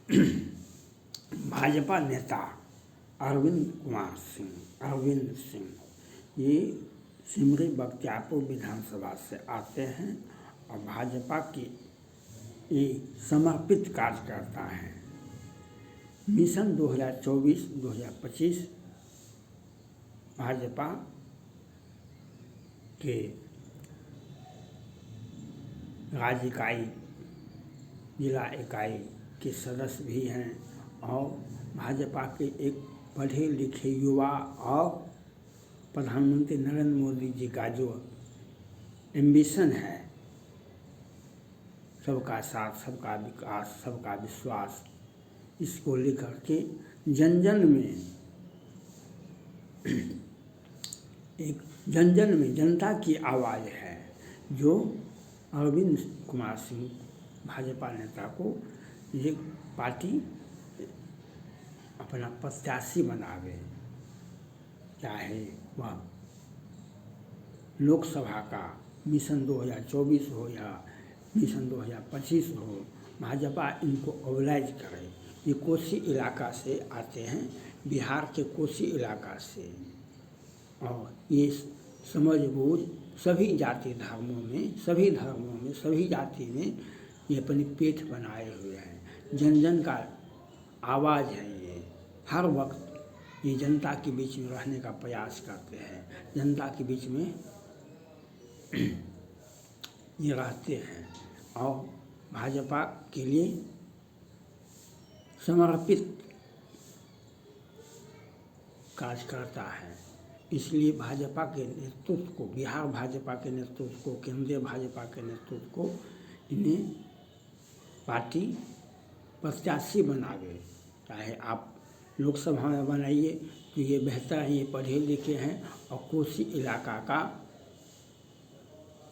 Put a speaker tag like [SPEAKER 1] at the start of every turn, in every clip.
[SPEAKER 1] भाजपा नेता अरविंद सिंह ये सिमरी बख्तियारपुर विधानसभा से आते हैं और भाजपा के ये समर्पित कार्यकर्ता हैं। मिशन 2024-2025 भाजपा के राज्य इकाई जिला इकाई के सदस्य भी हैं और भाजपा के एक पढ़े लिखे युवा और प्रधानमंत्री नरेंद्र मोदी जी का जो एम्बिशन है, सबका साथ, सबका विकास, सबका विश्वास, इसको लेकर के जन जन में जनता की आवाज़ है जो अरविंद कुमार सिंह भाजपा नेता को ये पार्टी अपना प्रत्याशी बनावे, चाहे वह लोकसभा का मिशन 2024 हो या मिशन 2025 हो, भाजपा इनको मोबिलाइज करे। ये कोसी इलाका से आते हैं, बिहार के कोसी इलाका से, और ये समझ बूझ सभी जाति धर्मों में, सभी जाति में ये अपनी पेठ बनाए हुए हैं। जन जन का आवाज़ है ये, हर वक्त ये जनता के बीच में रहने का प्रयास करते हैं, जनता के बीच में ये रहते हैं और भाजपा के लिए समर्पित कार्यकर्ता है। इसलिए भाजपा के नेतृत्व को, बिहार भाजपा के नेतृत्व को, केंद्रीय भाजपा के नेतृत्व को इन्हें पार्टी प्रत्याशी बनावे। चाहे आप लोकसभा में बनाइए तो ये बेहतर है, ये पढ़े लिखे हैं और कोसी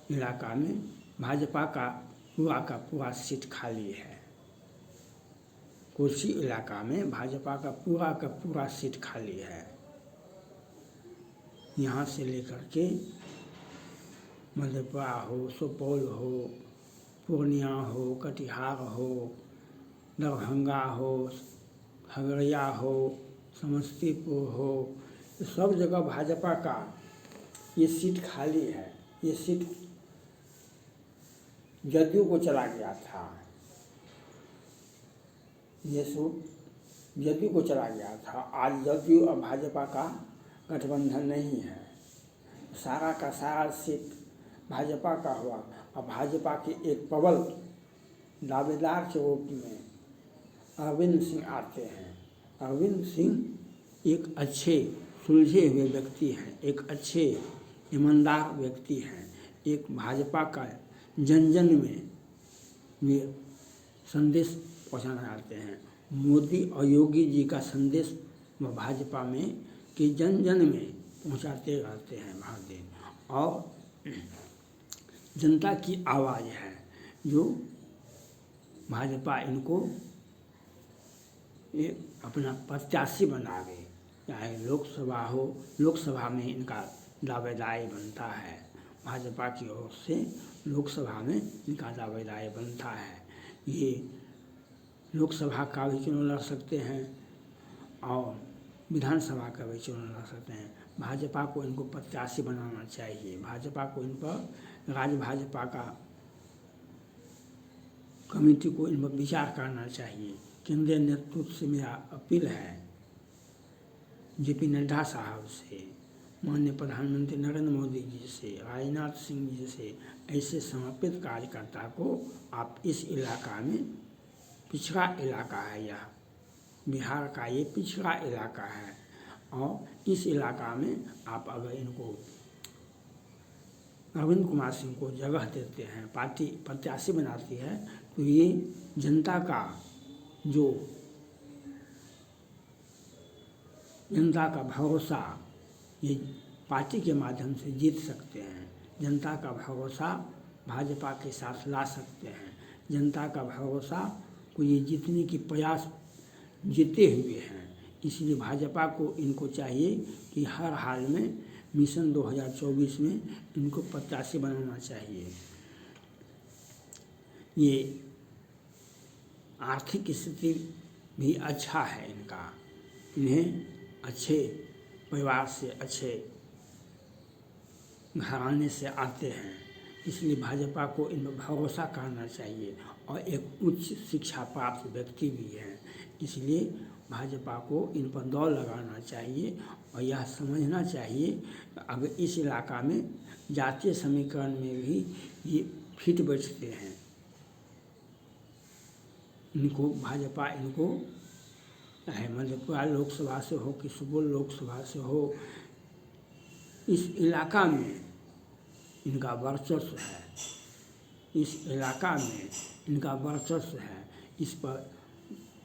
[SPEAKER 1] इलाका में भाजपा का पूरा सीट खाली है। कोसी इलाका में भाजपा का पूरा सीट खाली है। यहाँ से लेकर के मधेपुरा हो, सुपौल हो, पूर्णिया हो, कटिहार हो, दरभंगा हो, खगड़िया हो, समस्तीपुर हो, सब जगह भाजपा का ये सीट खाली है। ये सीट जदयू को चला गया था, ये सूट जदयू को चला गया था। आज जदयू और भाजपा का गठबंधन नहीं है, सारा का सारा सीट भाजपा का हुआ और भाजपा के एक प्रबल दावेदार के रूप में अरविंद सिंह आते हैं। अरविंद सिंह एक अच्छे सुलझे हुए व्यक्ति हैं, एक अच्छे ईमानदार व्यक्ति हैं, एक भाजपा का जन जन में वे संदेश पहुँचाना चाहते हैं। मोदी और योगी जी का संदेश वह भाजपा में कि जन जन में पहुँचाते रहते हैं महादेव, और जनता की आवाज़ है जो भाजपा इनको एक अपना प्रत्याशी बनावे। चाहे लोकसभा हो, लोकसभा में इनका दावेदारी बनता है, भाजपा की ओर से लोकसभा में इनका दावेदारी बनता है। ये लोकसभा का भी चुनाव लड़ सकते हैं और विधानसभा का भी चुनाव लड़ सकते हैं। भाजपा को इनको प्रत्याशी बनाना चाहिए। भाजपा को इन पर राज्य भाजपा का कमेटी को इन पर विचार करना चाहिए। केंद्रीय नेतृत्व से मेरा अपील है, जेपी नड्डा साहब से, माननीय प्रधानमंत्री नरेंद्र मोदी जी से, राजनाथ सिंह जी से, ऐसे समर्पित कार्यकर्ता को आप इस इलाका में, पिछड़ा इलाका है यह, बिहार का ये पिछड़ा इलाका है, और इस इलाका में आप अगर इनको अरविंद कुमार सिंह को जगह देते हैं, पार्टी प्रत्याशी बनाती है, तो ये जनता का भरोसा ये पार्टी के माध्यम से जीत सकते हैं। जनता का भरोसा भाजपा के साथ ला सकते हैं। जनता का भरोसा को ये जीतने की प्रयास जीते हुए हैं। इसलिए भाजपा को इनको चाहिए कि हर हाल में मिशन 2024 में इनको प्रत्याशी बनाना चाहिए। ये आर्थिक स्थिति भी अच्छा है इनका, इन्हें अच्छे परिवार से, अच्छे घराने से आते हैं, इसलिए भाजपा को इन पर भरोसा करना चाहिए। और एक उच्च शिक्षा प्राप्त व्यक्ति भी हैं, इसलिए भाजपा को इन पर दौड़ लगाना चाहिए। और यह समझना चाहिए अगर इस इलाका में जातीय समीकरण में भी ये फिट बैठते हैं, इनको भाजपा इनको चाहे मधेपुरा लोकसभा से हो कि सुपौल लोकसभा से हो, इस इलाका में इनका वर्चस्व है, इस इलाका में इनका वर्चस्व है। इस पर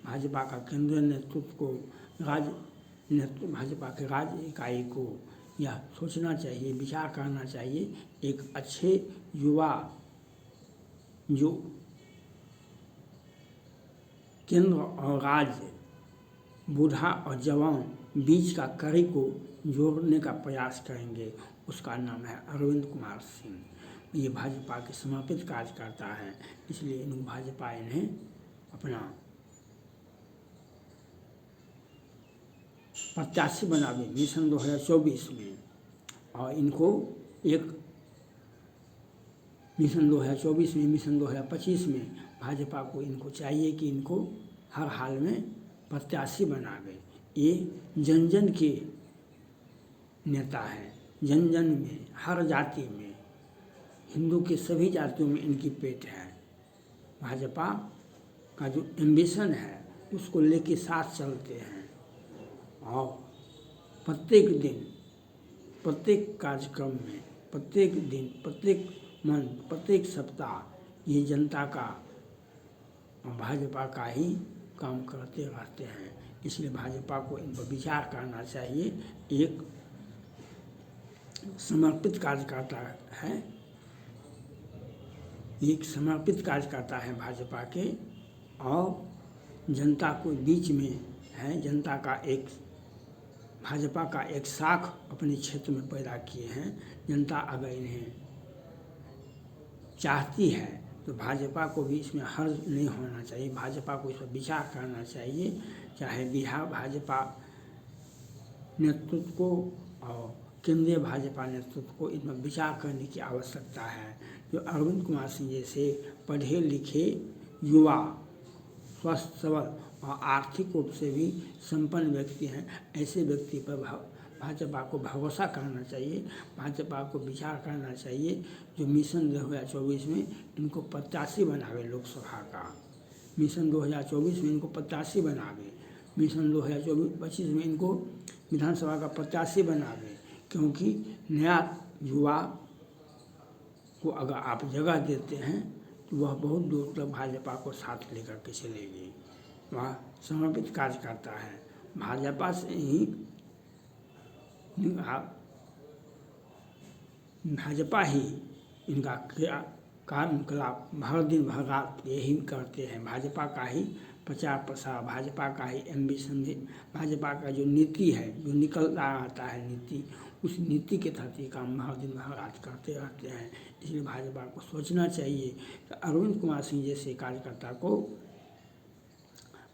[SPEAKER 1] भाजपा का केंद्रीय नेतृत्व को, राज्य नेतृत्व, भाजपा के राज्य इकाई को यह सोचना चाहिए, विचार करना चाहिए। एक अच्छे युवा जो केंद्र और राज्य, बूढ़ा और जवान बीच का कड़ी को जोड़ने का प्रयास करेंगे, उसका नाम है अरविंद कुमार सिंह। ये भाजपा के समर्पित कार्यकर्ता हैं, इसलिए भाजपा इन्हें अपना प्रत्याशी बनावे मिशन 2024 में। और इनको एक मिशन 2024 में, मिशन 2025 में भाजपा को इनको चाहिए कि इनको हर हाल में प्रत्याशी बनावे। ये जन जन के नेता हैं, जन जन में, हर जाति में, हिंदू के सभी जातियों में इनकी पेट है। भाजपा का जो एम्बिशन है उसको लेके साथ चलते हैं और प्रत्येक दिन, प्रत्येक कार्यक्रम में, प्रत्येक दिन, प्रत्येक मंथ, प्रत्येक सप्ताह ये जनता का और भाजपा का ही काम करते रहते हैं। इसलिए भाजपा को इन पर विचार करना चाहिए। एक समर्पित कार्यकर्ता है, एक समर्पित कार्यकर्ता है भाजपा के, और जनता को बीच में है, जनता का एक, भाजपा का एक शाख अपने क्षेत्र में पैदा किए हैं। जनता अगर इन्हें चाहती है तो भाजपा को भी इसमें हर्ज नहीं होना चाहिए, भाजपा को इस पर विचार करना चाहिए। चाहे बिहार भाजपा नेतृत्व को और केंद्रीय भाजपा नेतृत्व को इसमें विचार करने की आवश्यकता है। जो अरविंद कुमार सिंह जैसे पढ़े लिखे युवा, स्वस्थ सबल और आर्थिक रूप से भी संपन्न व्यक्ति हैं, ऐसे व्यक्ति पर भाजपा को भरोसा करना चाहिए, भाजपा को विचार करना चाहिए। जो मिशन 2024 में इनको प्रत्याशी बनावे लोकसभा का, मिशन 2024 में इनको प्रत्याशी बनावे, मिशन 2024-25 में इनको विधानसभा का प्रत्याशी बनावे। क्योंकि नया युवा को अगर आप जगह देते हैं तो वह बहुत दूर तक भाजपा को साथ लेकर के चलेगी। वह समर्पित कार्य करता है, भाजपा से ही भाजपा ही इनका कार्यकलाप भर दिन भर रात यही करते हैं। भाजपा का ही प्रचार प्रसार, भाजपा का ही एम्बिशन, भाजपा का जो नीति है, जो निकलता आता है नीति, उस नीति के तहत ये काम भर दिन भर रात करते रहते हैं। इसलिए भाजपा को सोचना चाहिए कि अरविंद कुमार सिंह जैसे कार्यकर्ता को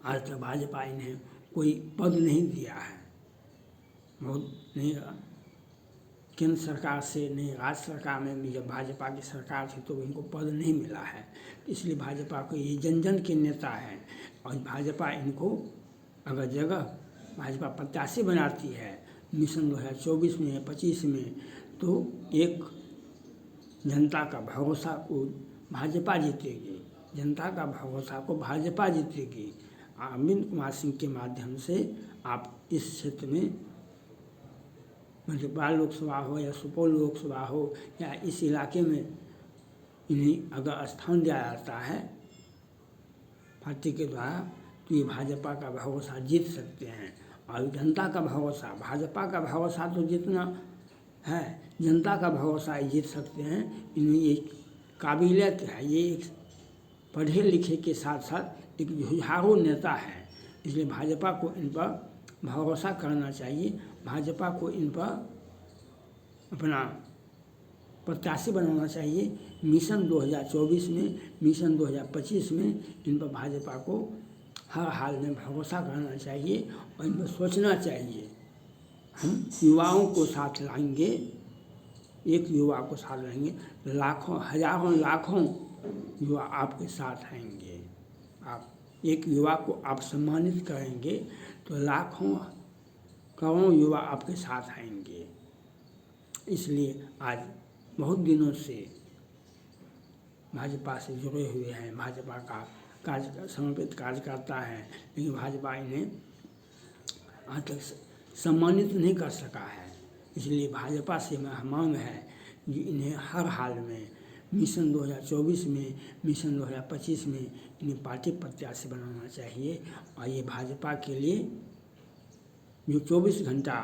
[SPEAKER 1] आज तक भाजपा इन्हें कोई पद नहीं दिया है, बहुत नहीं, केंद्र सरकार से नहीं, राज्य सरकार में भी जब भाजपा की सरकार थी तो इनको पद नहीं मिला है। इसलिए भाजपा को ये जन जन के नेता हैं और भाजपा इनको अगर जगह भाजपा प्रत्याशी बनाती है मिशन 2024 में 25 में, तो एक जनता का भरोसा को भाजपा जीतेगी, जनता का भरोसा को भाजपा जीतेगी। अरविंद कुमार सिंह के माध्यम से आप इस क्षेत्र में, मधेपुरा लोकसभा हो या सुपौल लोकसभा हो या इस इलाके में इन्हें अगर स्थान दिया जाता है पार्टी के द्वारा तो ये भाजपा का भरोसा जीत सकते हैं। और जनता का भरोसा, भाजपा का भरोसा तो जितना है, जनता का भरोसा जीत सकते हैं। इनमें एक काबिलियत है, ये एक पढ़े लिखे के साथ साथ एक जुझारू नेता है। इसलिए भाजपा को इन पर भरोसा करना चाहिए, भाजपा को इन पर अपना प्रत्याशी बनाना चाहिए। मिशन 2024 में, मिशन 2025 में इन पर भाजपा को हर हाल में भरोसा करना चाहिए और इन पर सोचना चाहिए। हम युवाओं को साथ लाएंगे, एक युवा को साथ लाएंगे, लाखों हजारों लाखों युवा आपके साथ आएंगे। आप एक युवा को आप सम्मानित करेंगे तो लाखों करोड़ों युवा आपके साथ आएंगे। इसलिए आज बहुत दिनों से भाजपा से जुड़े हुए हैं, भाजपा का समर्पित कार्यकर्ता है, लेकिन भाजपा इन्हें आज तक सम्मानित नहीं कर सका है। इसलिए भाजपा से मांग है कि इन्हें हर हाल में मिशन 2024 में, मिशन 2025 में इन्हें पार्टी प्रत्याशी बनाना चाहिए। और ये भाजपा के लिए जो 24 घंटा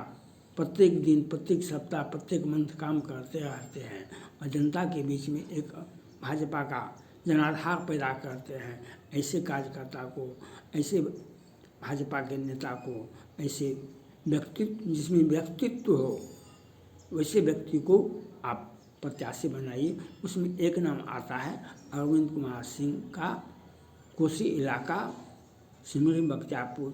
[SPEAKER 1] प्रत्येक दिन, प्रत्येक सप्ताह, प्रत्येक मंथ काम करते रहते हैं और जनता के बीच में एक भाजपा का जनाधार पैदा करते हैं, ऐसे कार्यकर्ता को, ऐसे भाजपा के नेता को, ऐसे व्यक्तित्व जिसमें व्यक्तित्व हो, वैसे व्यक्ति को आप प्रत्याशी बनाइए। उसमें एक नाम आता है अरविंद कुमार सिंह का, कोसी इलाका सिमरी बख्तियारपुर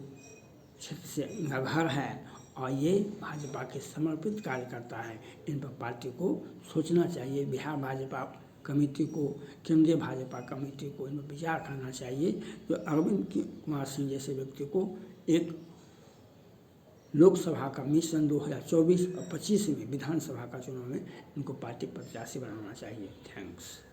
[SPEAKER 1] क्षेत्र से इनका घर है और ये भाजपा के समर्पित कार्यकर्ता है। इन पर पार्टी को सोचना चाहिए, बिहार भाजपा कमेटी को, केंद्रीय भाजपा कमेटी को इन पर विचार करना चाहिए। जो अरविंद कुमार सिंह जैसे व्यक्ति को एक लोकसभा का मिशन 2024 और 25 में विधानसभा का चुनाव में इनको पार्टी प्रत्याशी बनाना चाहिए। थैंक्स।